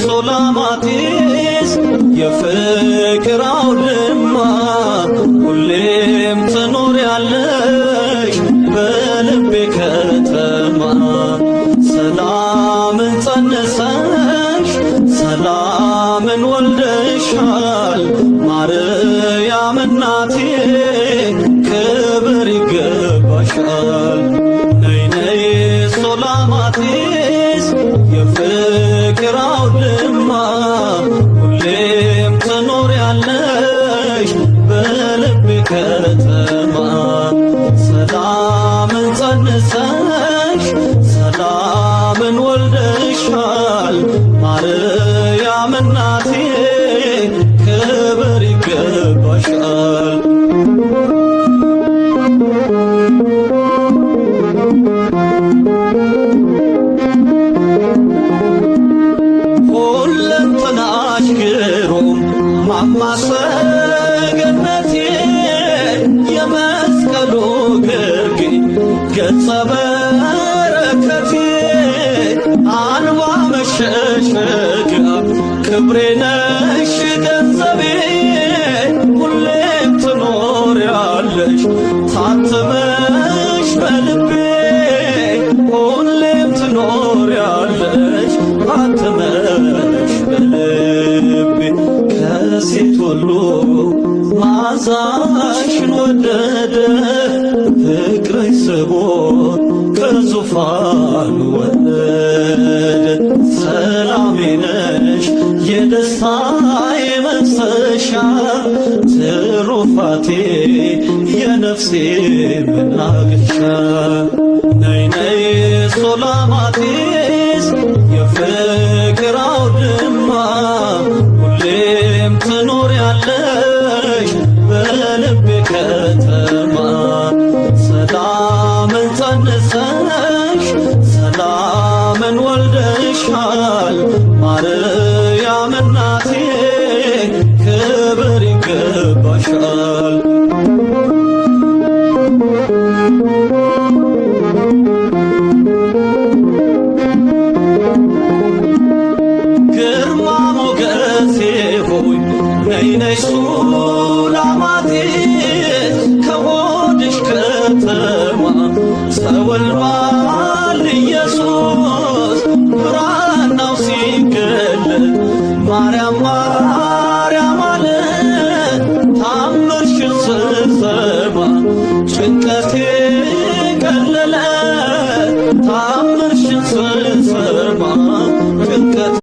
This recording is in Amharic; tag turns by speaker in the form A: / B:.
A: ሱላማጢስ የፍቅር አውድማ ሁሌም ትኖሪያለሽ በልቤ ከተማ ሰላምን ጸንሰሽ ሰላምን ወልደሻል ማርያም እናቴ ክብር ይገባሻል። ነይ ነይ ሱላማጢስ የፍቅር አውድማ ሁሌም ትኖሪያለሽ በልቤ ከተማ ሰላምን ጸንሰሽ ሰላምን ወልደሻል ማርያም እናቴ ክብር ይገባሻል። ሁለንተናሽ ግሩም ማማሰገነቴ የመስቀሉ ግርጌ ገጸ በረከቴ አንባ መሸሸጊያ ክብሬ ነሽ ገንዘቤ ሁሌም ትኖሪያለሽ ታትመሽ በልቤ ሁሌም ትኖሪያለሽ ታትመሽ በልቤ ከሴት ሁሉ ማዛሽን ወደደ ፍቅርሽ ስቦት ከዙፋን ወረደ ሰላሜ ነሽ የደስታዬ መፍሰሻ ትሩፋቴ የነፍሴ መናገሻ ነይ ነይ ሱላማጢስ የፍቅር አውድማ ሁሌም ትኖሪያለሽ በልቤ ከተማ ሰላምን ጸንሰሽ ሰላምን ወልደሻል ማርያም